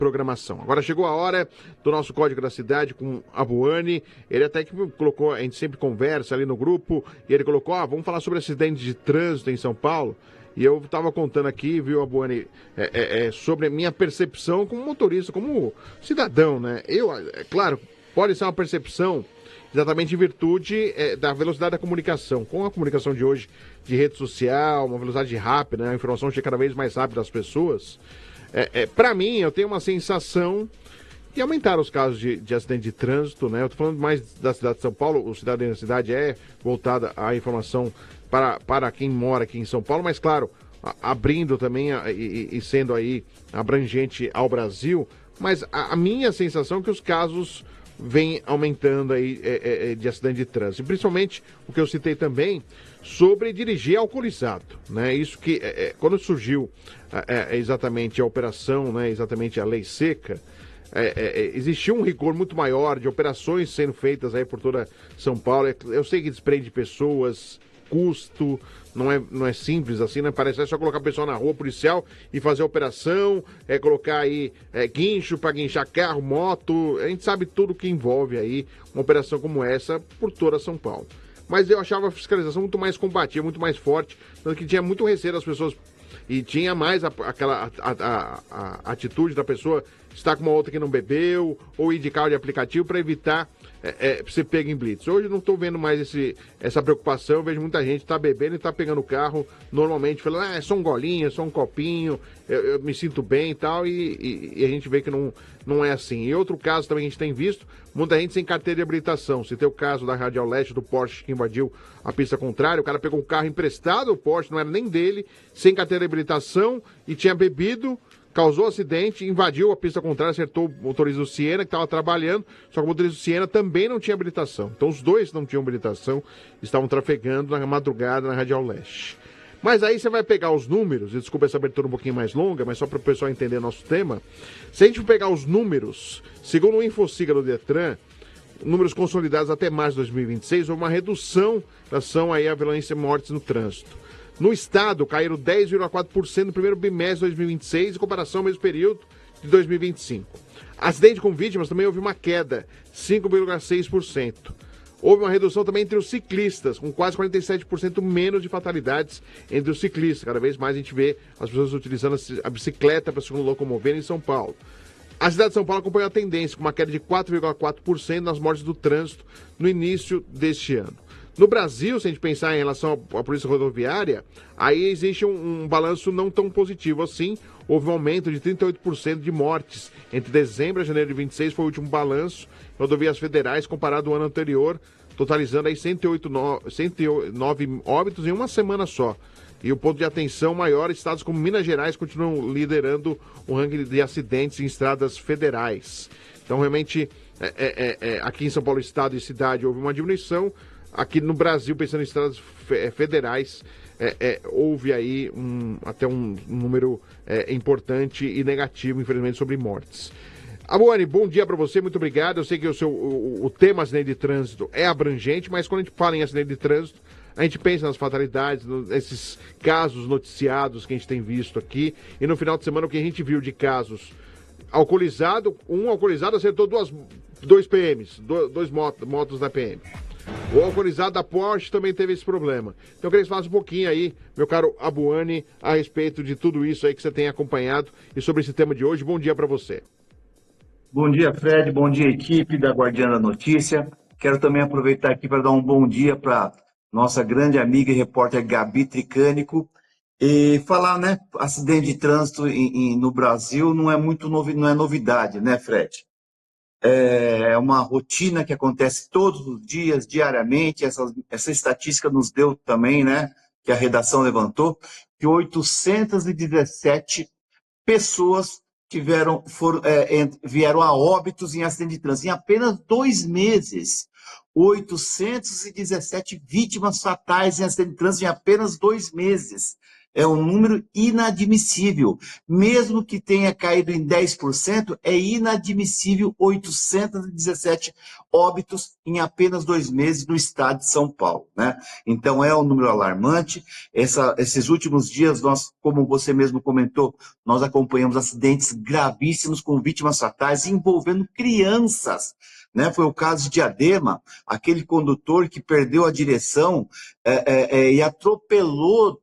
programação. Agora chegou a hora do nosso Código da Cidade com a Buani. Ele até que colocou, a gente sempre conversa ali no grupo, e ele colocou, vamos falar sobre acidentes de trânsito em São Paulo. E eu estava contando aqui, viu, Abuani, sobre a minha percepção como motorista, como cidadão, né? Claro, pode ser uma percepção exatamente em virtude da velocidade da comunicação. Com a comunicação de hoje, de rede social, uma velocidade rápida, né? A informação chega cada vez mais rápido às pessoas. Para mim, eu tenho uma sensação de aumentar os casos de acidente de trânsito, né? Eu tô falando mais da cidade de São Paulo, o Cidadania da Cidade é voltada à informação para quem mora aqui em São Paulo, mas claro, abrindo também e sendo aí abrangente ao Brasil, mas a minha sensação é que os casos vêm aumentando aí de acidente de trânsito, e principalmente o que eu citei também sobre dirigir alcoolizado, né? Isso que quando surgiu exatamente a operação, né? Exatamente a lei seca, existia um rigor muito maior de operações sendo feitas aí por toda São Paulo. Eu sei que desprende pessoas, custo, não é simples assim, né? Parece só colocar a pessoa na rua policial e fazer a operação, colocar aí guincho para guinchar carro, moto. A gente sabe tudo que envolve aí uma operação como essa por toda São Paulo. Mas eu achava a fiscalização muito mais combativa, muito mais forte, tanto que tinha muito receio das pessoas. E tinha mais aquela atitude da pessoa estar com uma outra que não bebeu, ou ir de carro de aplicativo para evitar ser pego em blitz. Hoje eu não estou vendo mais essa preocupação, eu vejo muita gente tá bebendo e tá pegando o carro normalmente, falando, é só um golinho, é só um copinho, eu me sinto bem e tal, e a gente vê que não é assim. E outro caso também que a gente tem visto, muita gente sem carteira de habilitação. Se tem o caso da Radial Leste, do Porsche que invadiu a pista contrária, o cara pegou um carro emprestado, o Porsche não era nem dele, sem carteira de habilitação, e tinha bebido, causou acidente, invadiu a pista contrária, acertou o motorista do Siena, que estava trabalhando, só que o motorista do Siena também não tinha habilitação. Então os dois não tinham habilitação, estavam trafegando na madrugada na Radial Leste. Mas aí você vai pegar os números, e desculpa essa abertura um pouquinho mais longa, mas só para o pessoal entender nosso tema. Se a gente for pegar os números, segundo o Infociga do Detran, números consolidados até março de 2026, houve uma redução em relação aí à violência e mortes no trânsito. No estado, caíram 10,4% no primeiro bimestre de 2026, em comparação ao mesmo período de 2025. Acidente com vítimas também houve uma queda, 5,6%. Houve uma redução também entre os ciclistas, com quase 47% menos de fatalidades entre os ciclistas. Cada vez mais a gente vê as pessoas utilizando a bicicleta para se locomover em São Paulo. A cidade de São Paulo acompanhou a tendência, com uma queda de 4,4% nas mortes do trânsito no início deste ano. No Brasil, se a gente pensar em relação à polícia rodoviária, aí existe um balanço não tão positivo assim. Houve um aumento de 38% de mortes entre dezembro e janeiro de 26, foi o último balanço, em rodovias federais, comparado ao ano anterior, totalizando aí 109 óbitos em uma semana só. E o ponto de atenção maior, estados como Minas Gerais continuam liderando o ranking de acidentes em estradas federais. Então, realmente, aqui em São Paulo, estado e cidade, houve uma diminuição. Aqui no Brasil, pensando em estradas federais, houve aí até um número importante e negativo, infelizmente, sobre mortes. Abuani, bom dia para você, muito obrigado. Eu sei que o tema acidente de trânsito é abrangente, mas quando a gente fala em acidente de trânsito, a gente pensa nas fatalidades, nesses casos noticiados que a gente tem visto aqui. E no final de semana, o que a gente viu de casos alcoolizado, um alcoolizado acertou dois PMs, dois motos da PM. O alcoolizado da Porsche também teve esse problema. Então eu queria que você falasse um pouquinho aí, meu caro Abuani, a respeito de tudo isso aí que você tem acompanhado e sobre esse tema de hoje. Bom dia para você. Bom dia, Fred. Bom dia, equipe da Guardiã da Notícia. Quero também aproveitar aqui para dar um bom dia para nossa grande amiga e repórter Gabi Tricânico e falar, né, acidente de trânsito no Brasil não é não é novidade, né, Fred? É uma rotina que acontece todos os dias, diariamente. Essa estatística nos deu também, né, que a redação levantou, que 817 pessoas vieram a óbitos em acidente de trânsito. Em apenas 2 meses, 817 vítimas fatais em acidente de trânsito em apenas 2 meses. É um número inadmissível. Mesmo que tenha caído em 10%, é inadmissível 817 óbitos em apenas 2 meses no estado de São Paulo, né? Então é um número alarmante. Esses últimos dias, nós, como você mesmo comentou, nós acompanhamos acidentes gravíssimos com vítimas fatais envolvendo crianças, né? Foi o caso de Diadema, aquele condutor que perdeu a direção e atropelou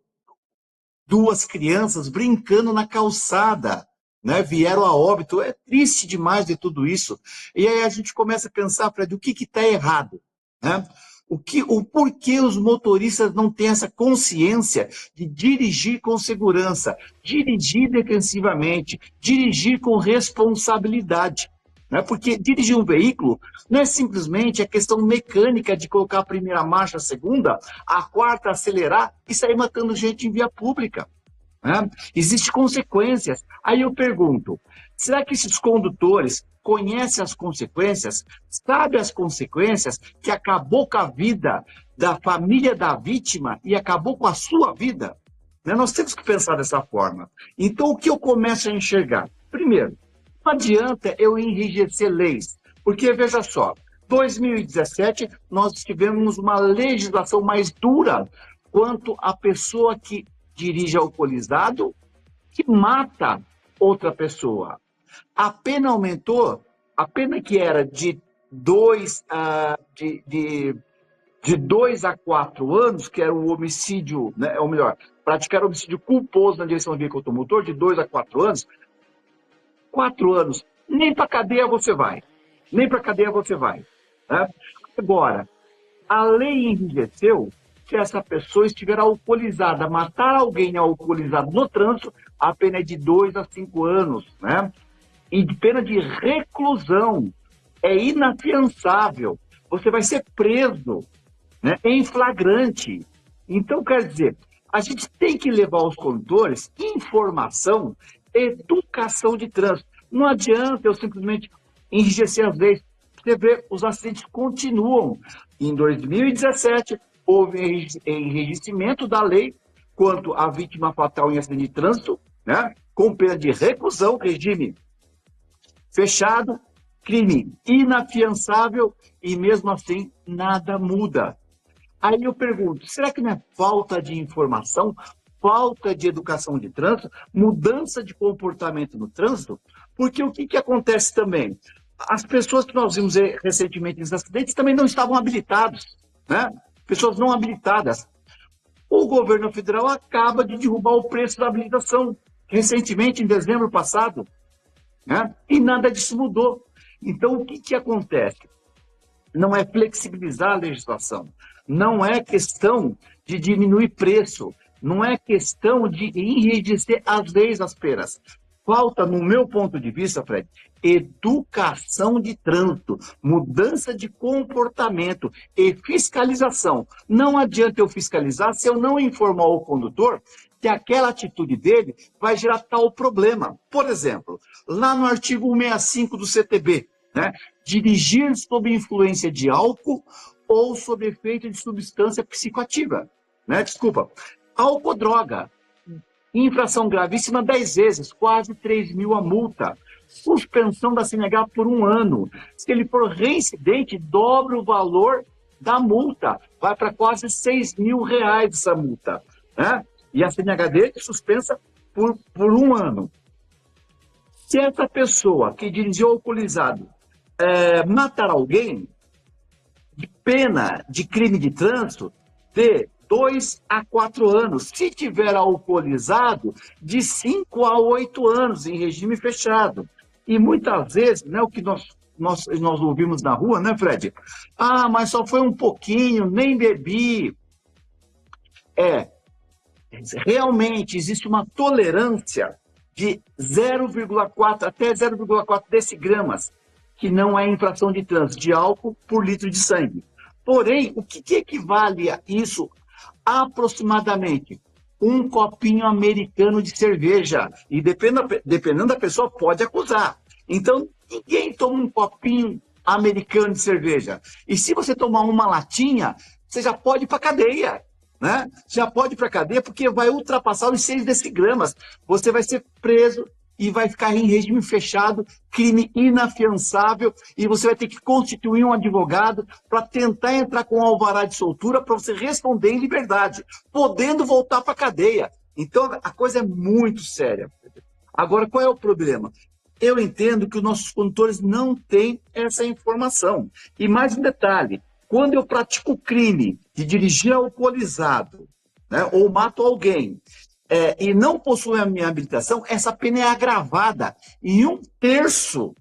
2 crianças brincando na calçada, né? Vieram a óbito. É triste demais ver tudo isso. E aí a gente começa a pensar, Fred, o que está errado, né? O porquê os motoristas não têm essa consciência de dirigir com segurança, dirigir defensivamente, dirigir com responsabilidade, né? Porque dirigir um veículo não é simplesmente a questão mecânica de colocar a primeira marcha, a segunda, a quarta, acelerar e sair matando gente em via pública, né? Existem consequências. Aí eu pergunto, será que esses condutores conhecem as consequências? Sabem as consequências que acabou com a vida da família da vítima e acabou com a sua vida? Né? Nós temos que pensar dessa forma. Então, o que eu começo a enxergar? Primeiro, não adianta eu enrijecer leis, porque, veja só, 2017 nós tivemos uma legislação mais dura quanto à pessoa que dirige alcoolizado, que mata outra pessoa. A pena aumentou, a pena que era de 2 a 4 anos, que era o homicídio, né, ou melhor, praticar homicídio culposo na direção do veículo automotor, de 2 a 4 anos, 4 anos, nem para cadeia você vai. Nem para cadeia você vai. Né? Agora, a lei enrijeceu se essa pessoa estiver alcoolizada. Matar alguém alcoolizado no trânsito, a pena é de 2 a 5 anos. Né? E de pena de reclusão. É inafiançável. Você vai ser preso, né, em flagrante. Então, quer dizer, a gente tem que levar aos condutores informação, educação de trânsito. Não adianta eu simplesmente enrijecer as leis. Você vê, os acidentes continuam. Em 2017, houve enrijecimento da lei quanto à vítima fatal em acidente de trânsito, né, com pena de reclusão, regime fechado, crime inafiançável, e mesmo assim nada muda. Aí eu pergunto, será que não é falta de informação, falta de educação de trânsito, mudança de comportamento no trânsito? Porque o que acontece também? As pessoas que nós vimos recentemente nos acidentes também não estavam habilitadas, né? Pessoas não habilitadas. O governo federal acaba de derrubar o preço da habilitação, recentemente, em dezembro passado, né? E nada disso mudou. Então, o que acontece? Não é flexibilizar a legislação, não é questão de diminuir preço, não é questão de enrijecer as leis ásperas. Falta, no meu ponto de vista, Fred, educação de trânsito, mudança de comportamento e fiscalização. Não adianta eu fiscalizar se eu não informar o condutor que aquela atitude dele vai gerar tal problema. Por exemplo, lá no artigo 165 do CTB, né, dirigir sob influência de álcool ou sob efeito de substância psicoativa. Né? Desculpa, álcool ou droga. Infração gravíssima 10 vezes, quase 3 mil a multa. Suspensão da CNH por 1 ano. Se ele for reincidente, dobra o valor da multa. Vai para quase 6 mil reais essa multa. Né? E a CNH dele suspensa por 1 ano. Se essa pessoa que dirigiu alcoolizado matar alguém, de pena de crime de trânsito, de 2 a 4 anos. Se tiver alcoolizado, de 5 a 8 anos, em regime fechado. E muitas vezes, né, o que nós ouvimos na rua, né, Fred? Ah, mas só foi um pouquinho, nem bebi. Realmente existe uma tolerância de 0,4 até 0,4 decigramas, que não é infração de trânsito, de álcool por litro de sangue. Porém, o que equivale a isso? Aproximadamente 1 copinho americano de cerveja. E dependendo da pessoa, pode acusar. Então, ninguém toma um copinho americano de cerveja. E se você tomar uma latinha, você já pode ir para a cadeia. né? Já pode ir para a cadeia porque vai ultrapassar os 6 decigramas. Você vai ser preso e vai ficar em regime fechado, crime inafiançável, e você vai ter que constituir um advogado para tentar entrar com um alvará de soltura para você responder em liberdade, podendo voltar para a cadeia. Então, a coisa é muito séria. Agora, qual é o problema? Eu entendo que os nossos condutores não têm essa informação. E mais um detalhe, quando eu pratico o crime de dirigir alcoolizado, né, ou mato alguém, e não possuo a minha habilitação, essa pena é agravada em um terço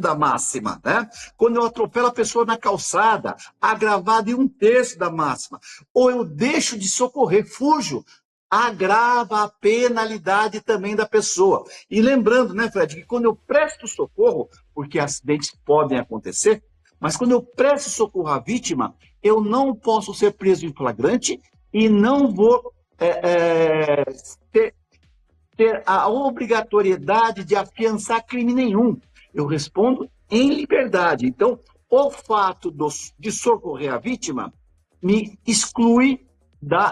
da máxima, né? Quando eu atropelo a pessoa na calçada, agravado em um terço da máxima. Ou eu deixo de socorrer, fujo, agrava a penalidade também da pessoa. E lembrando, né, Fred, que quando eu presto socorro, porque acidentes podem acontecer, mas quando eu presto socorro à vítima, eu não posso ser preso em flagrante e não vou ter a obrigatoriedade de afiançar crime nenhum. Eu respondo em liberdade. Então, o fato de socorrer a vítima me exclui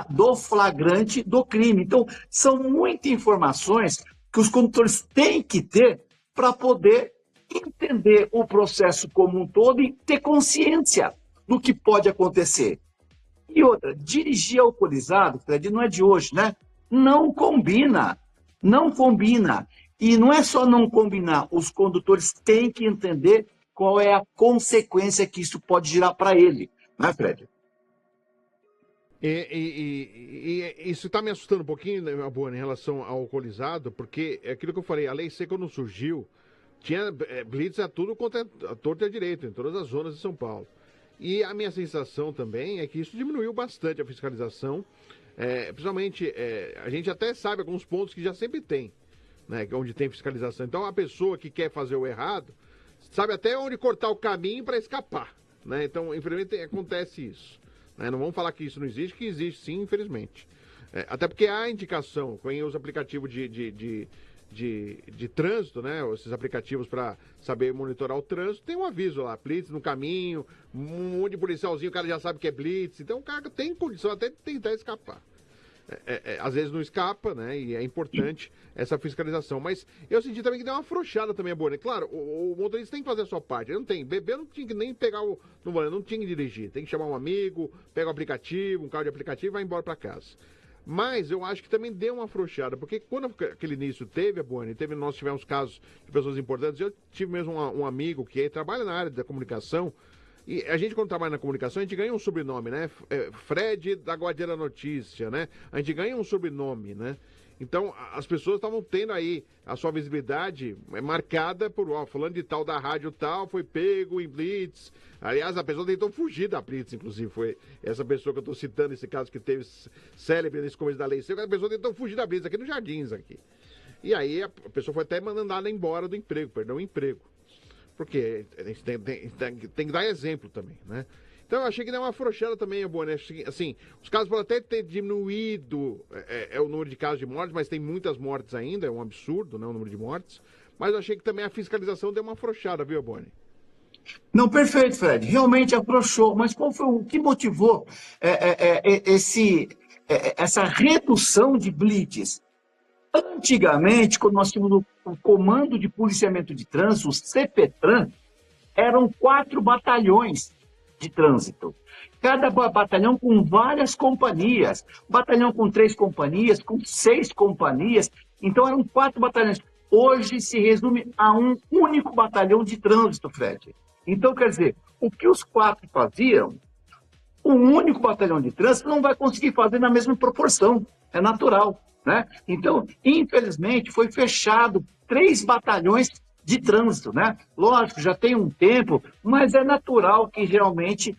do flagrante do crime. Então, são muitas informações que os condutores têm que ter para poder entender o processo como um todo e ter consciência do que pode acontecer. E outra, dirigir alcoolizado, Fred, não é de hoje, né? Não combina. Não combina. E não é só não combinar, os condutores têm que entender qual é a consequência que isso pode gerar para ele, né, Fred? Isso está me assustando um pouquinho, né, Abone, em relação ao alcoolizado, porque é aquilo que eu falei, a lei seca quando surgiu, tinha blitz a tudo quanto a torto e a direito, em todas as zonas de São Paulo. E a minha sensação também é que isso diminuiu bastante a fiscalização, principalmente, a gente até sabe alguns pontos que já sempre tem, né, onde tem fiscalização. Então a pessoa que quer fazer o errado, sabe até onde cortar o caminho para escapar, né? Então, infelizmente, acontece isso. Né? Não vamos falar que isso não existe, que existe sim, infelizmente. Até porque há indicação, quem usa aplicativo de trânsito, né? Esses aplicativos para saber monitorar o trânsito, tem um aviso lá, blitz no caminho, um monte de policialzinho, o cara já sabe que é blitz, então o cara tem condição até de tentar escapar. Às vezes não escapa, né? E é importante essa fiscalização. Mas eu senti também que deu uma afrouxada também, Abone. Claro, o motorista tem que fazer a sua parte. Ele não tem. Beber não tinha que nem pegar não tinha que dirigir. Tem que chamar um amigo, pega o aplicativo, um carro de aplicativo e vai embora para casa. Mas eu acho que também deu uma afrouxada, porque quando aquele início teve, Abone, nós tivemos casos de pessoas importantes. Eu tive mesmo um amigo que trabalha na área da comunicação. E a gente, quando trabalha na comunicação, a gente ganha um sobrenome, né? Fred da Guardiã Notícia, né? A gente ganha um sobrenome, né? Então, as pessoas estavam tendo aí a sua visibilidade marcada por, fulano de tal da rádio tal, foi pego em blitz. Aliás, a pessoa tentou fugir da blitz, inclusive. Foi essa pessoa que eu estou citando, esse caso que teve célebre nesse começo da lei. A pessoa tentou fugir da blitz aqui nos Jardins, aqui. E aí, a pessoa foi até mandada embora do emprego, perdeu o emprego. Porque a gente tem que dar exemplo também, né? Então eu achei que deu uma afrouxada também, Abone. Assim, os casos podem até ter diminuído o número de casos de mortes, mas tem muitas mortes ainda, é um absurdo, né, o número de mortes. Mas eu achei que também a fiscalização deu uma afrouxada, viu, Abone? Não, perfeito, Fred. Realmente afrouxou. Mas qual foi o que motivou essa redução de blitz? Antigamente, quando nós tínhamos o Comando de Policiamento de Trânsito, o CPTRAN, eram 4 batalhões de trânsito. Cada batalhão com várias companhias. Batalhão com 3 companhias, com 6 companhias. Então, eram 4 batalhões. Hoje se resume a um único batalhão de trânsito, Fred. Então, quer dizer, o que os 4 faziam, um único batalhão de trânsito não vai conseguir fazer na mesma proporção. É natural. Né? Então, infelizmente, foi fechado 3 batalhões de trânsito. Né? Lógico, já tem um tempo, mas é natural que realmente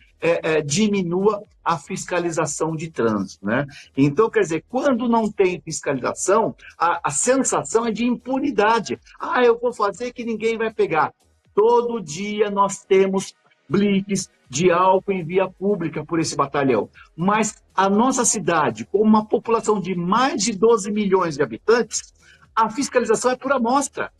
diminua a fiscalização de trânsito. Né? Então, quer dizer, quando não tem fiscalização, a sensação é de impunidade. Eu vou fazer que ninguém vai pegar. Todo dia nós temos blitz de álcool em via pública por esse batalhão. Mas a nossa cidade, com uma população de mais de 12 milhões de habitantes, a fiscalização é por amostra.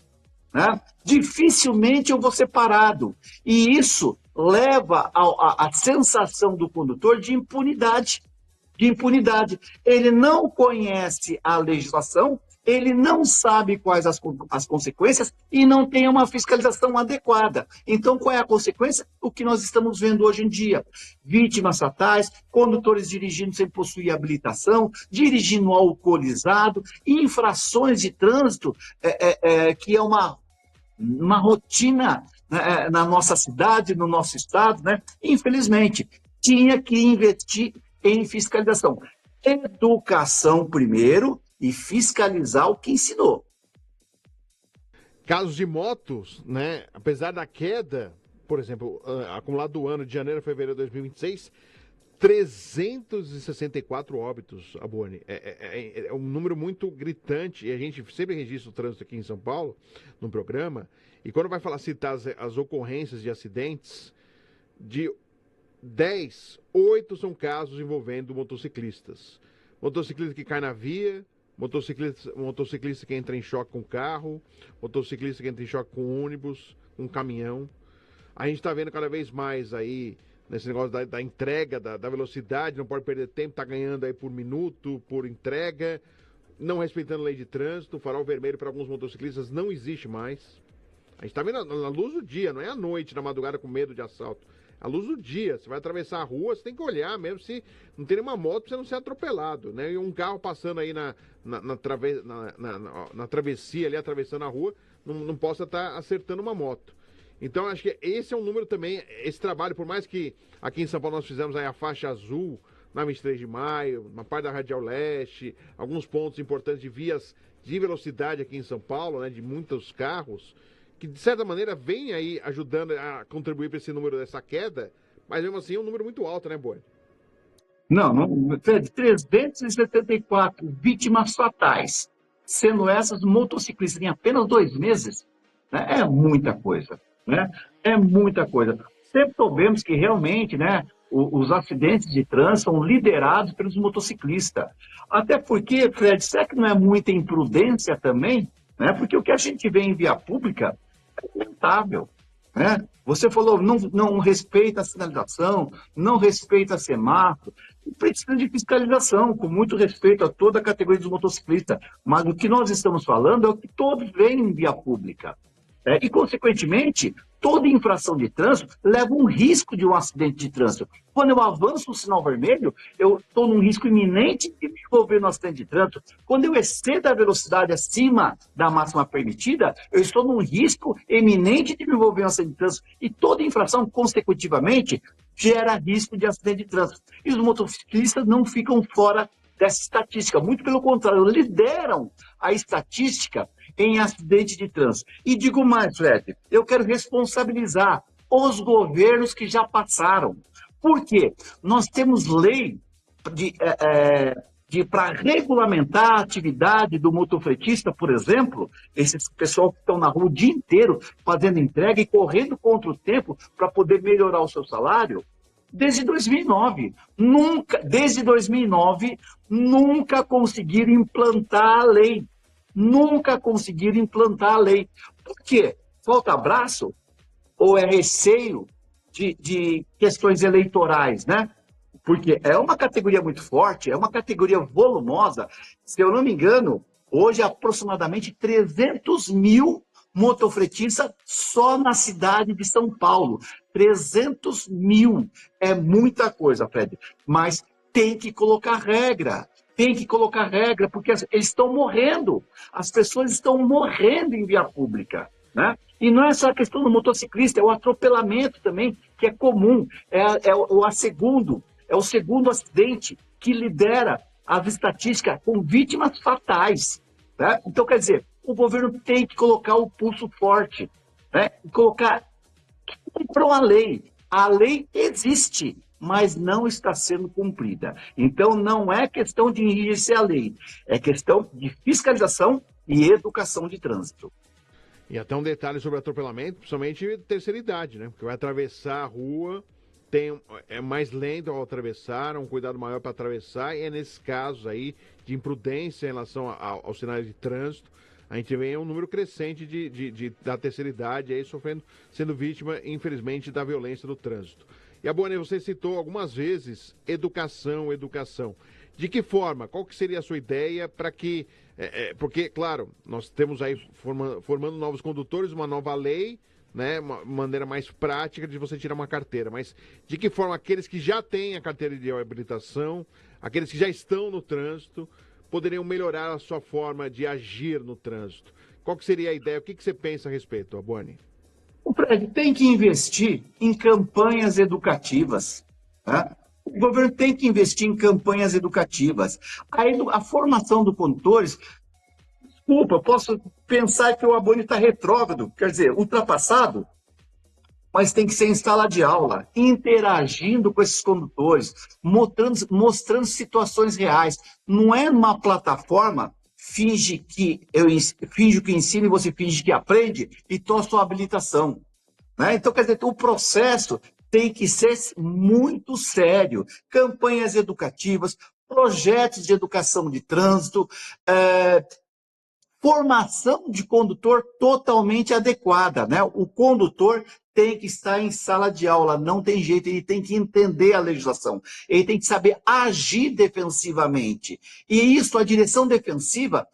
Né? Dificilmente eu vou ser parado. E isso leva a sensação do condutor de impunidade. de impunidade. Ele não conhece a legislação, ele não sabe quais as consequências e não tem uma fiscalização adequada. Então, qual é a consequência? O que nós estamos vendo hoje em dia. Vítimas fatais, condutores dirigindo sem possuir habilitação, dirigindo alcoolizado, infrações de trânsito, que é uma rotina, né, na nossa cidade, no nosso estado, né? Infelizmente, tinha que investir em fiscalização. Educação primeiro e fiscalizar o que ensinou. Casos de motos, né? Apesar da queda, por exemplo, acumulado do ano de janeiro a fevereiro de 2026, 364 óbitos, Abuane. É um número muito gritante e a gente sempre registra o trânsito aqui em São Paulo, no programa, e quando vai citar as ocorrências de acidentes, de 10, 8 são casos envolvendo motociclistas. Motociclista que cai na via, motociclista que entra em choque com carro, motociclista que entra em choque com ônibus, com caminhão. A gente está vendo cada vez mais aí, nesse negócio da entrega, da velocidade, não pode perder tempo, está ganhando aí por minuto, por entrega, não respeitando a lei de trânsito, farol vermelho para alguns motociclistas não existe mais. A gente está vendo na luz do dia, não é à noite, na madrugada com medo de assalto. À luz do dia, você vai atravessar a rua, você tem que olhar mesmo se não tem nenhuma moto para você não ser atropelado, né? E um carro passando aí na travessia ali, atravessando a rua, não possa estar acertando uma moto. Então, acho que esse é um número também, esse trabalho, por mais que aqui em São Paulo nós fizemos aí a faixa azul, na 23 de maio, uma parte da Radial Leste, alguns pontos importantes de vias de velocidade aqui em São Paulo, né, de muitos carros, que de certa maneira vem aí ajudando a contribuir para esse número dessa queda, mas mesmo assim é um número muito alto, né, Boi? Não, Fred, 374 vítimas fatais, sendo essas motociclistas em apenas 2 meses, né? É muita coisa, né? É muita coisa. Sempre soubemos que realmente, né, os acidentes de trânsito são liderados pelos motociclistas. Até porque, Fred, será que não é muita imprudência também? Né? Porque o que a gente vê em via pública é lamentável. Né? Você falou, não respeita a sinalização, não respeita semáforo, precisa de fiscalização, com muito respeito a toda a categoria dos motociclistas. Mas o que nós estamos falando é o que todos veem em via pública. E, consequentemente, toda infração de trânsito leva um risco de um acidente de trânsito. Quando eu avanço o sinal vermelho, eu estou num risco iminente de me envolver no acidente de trânsito. Quando eu excedo a velocidade acima da máxima permitida, eu estou num risco iminente de me envolver no acidente de trânsito. E toda infração, consecutivamente, gera risco de acidente de trânsito. E os motociclistas não ficam fora dessa estatística. Muito pelo contrário, lideram a estatística em acidente de trânsito. E digo mais, Fred, eu quero responsabilizar os governos que já passaram. Por quê? Nós temos lei para regulamentar a atividade do motofretista, por exemplo, esses pessoal que estão na rua o dia inteiro fazendo entrega e correndo contra o tempo para poder melhorar o seu salário. Desde 2009, nunca conseguiram implantar a lei. Nunca conseguiram implantar a lei. Por quê? Falta braço? Ou é receio de questões eleitorais, né? Porque é uma categoria muito forte, é uma categoria volumosa. Se eu não me engano, hoje aproximadamente 300 mil motofretistas só na cidade de São Paulo. 300 mil. É muita coisa, Fred. Mas tem que colocar regra. Tem que colocar regra, porque eles estão morrendo. As pessoas estão morrendo em via pública, né? E não é só a questão do motociclista, é o atropelamento também, que é comum. É o segundo acidente que lidera as estatísticas com vítimas fatais. Né? Então, quer dizer, o governo tem que colocar o pulso forte, né? Comprou a lei. A lei existe, mas não está sendo cumprida. Então, não é questão de enrijecer a lei, é questão de fiscalização e educação de trânsito. E até um detalhe sobre atropelamento, principalmente terceira idade, né? Porque vai atravessar a rua, é mais lento ao atravessar, um cuidado maior para atravessar, e é nesses casos aí de imprudência em relação aos sinais de trânsito, a gente vê um número crescente da terceira idade aí sendo vítima, infelizmente, da violência do trânsito. E a Boane, você citou algumas vezes educação, educação. De que forma? Qual que seria a sua ideia para que... porque, claro, nós temos aí formando novos condutores, uma nova lei, né, uma maneira mais prática de você tirar uma carteira. Mas de que forma aqueles que já têm a carteira de habilitação, aqueles que já estão no trânsito, poderiam melhorar a sua forma de agir no trânsito? Qual que seria a ideia? O que você pensa a respeito, Abone? O Fred tem que investir em campanhas educativas, né? O governo tem que investir em campanhas educativas. A formação dos condutores, desculpa, eu posso pensar que o Abone está retrógrado, quer dizer, ultrapassado, mas tem que ser em sala de aula, interagindo com esses condutores, mostrando situações reais. Não é numa plataforma, finge que ensino e você finge que aprende e toma sua habilitação. Né? Então, quer dizer, o processo tem que ser muito sério. Campanhas educativas, projetos de educação de trânsito, formação de condutor totalmente adequada, né? O condutor tem que estar em sala de aula, não tem jeito, ele tem que entender a legislação, ele tem que saber agir defensivamente. E isso, a direção defensiva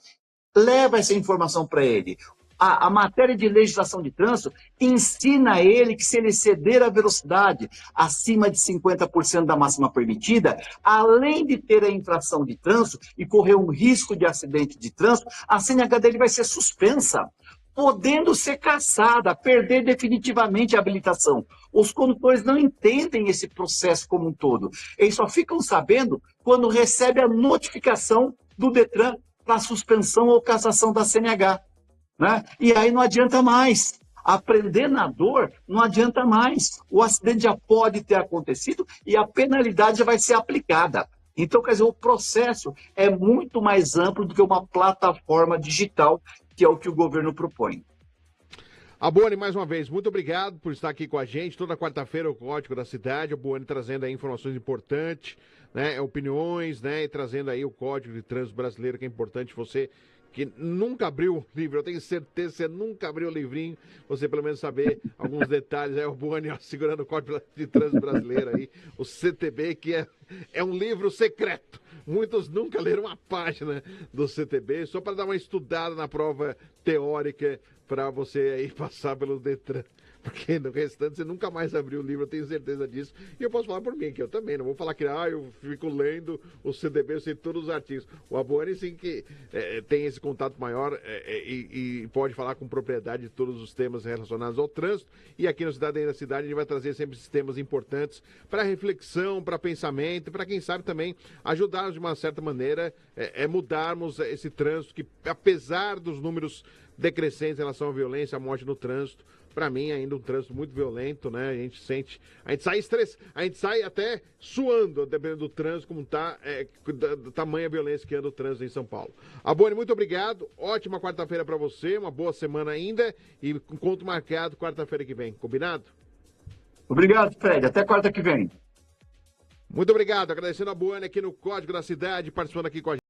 leva essa informação para ele. A matéria de legislação de trânsito ensina a ele que se ele exceder a velocidade acima de 50% da máxima permitida, além de ter a infração de trânsito e correr um risco de acidente de trânsito, a CNH dele vai ser suspensa, podendo ser cassada, perder definitivamente a habilitação. Os condutores não entendem esse processo como um todo. Eles só ficam sabendo quando recebe a notificação do Detran para suspensão ou cassação da CNH. Né? E aí não adianta mais. Aprender na dor não adianta mais. O acidente já pode ter acontecido e a penalidade já vai ser aplicada. Então, quer dizer, o processo é muito mais amplo do que uma plataforma digital, que é o que o governo propõe. Abone, mais uma vez, muito obrigado por estar aqui com a gente. Toda quarta-feira o Código da Cidade, o Abone trazendo aí informações importantes, né, opiniões, né, e trazendo aí o Código de Trânsito Brasileiro, que é importante você que nunca abriu o livro, eu tenho certeza que você nunca abriu o livrinho, você pelo menos saber alguns detalhes. Aí o Boni, ó, segurando o Código de Trânsito Brasileiro aí, o CTB, que é um livro secreto. Muitos nunca leram uma página do CTB, só para dar uma estudada na prova teórica para você aí passar pelo Detran. Porque no restante você nunca mais abriu o livro, eu tenho certeza disso. E eu posso falar por mim, que eu também. Não vou falar que eu fico lendo o CDB, eu sei todos os artigos. O Abone, sim, que tem esse contato maior e pode falar com propriedade de todos os temas relacionados ao trânsito. E aqui no Cidadania da Cidade a gente vai trazer sempre esses temas importantes para reflexão, para pensamento, para quem sabe também ajudar de uma certa maneira mudarmos esse trânsito que, apesar dos números decrescentes em relação à violência, à morte no trânsito, para mim ainda um trânsito muito violento, né? A gente sai estressado, a gente sai até suando, dependendo do trânsito, como tá, da tamanha violência que anda o trânsito em São Paulo. Abone, muito obrigado, ótima quarta-feira para você, uma boa semana ainda e encontro marcado quarta-feira que vem, combinado? Obrigado, Fred, até quarta que vem. Muito obrigado, agradecendo a Abone aqui no Código da Cidade, participando aqui com a gente.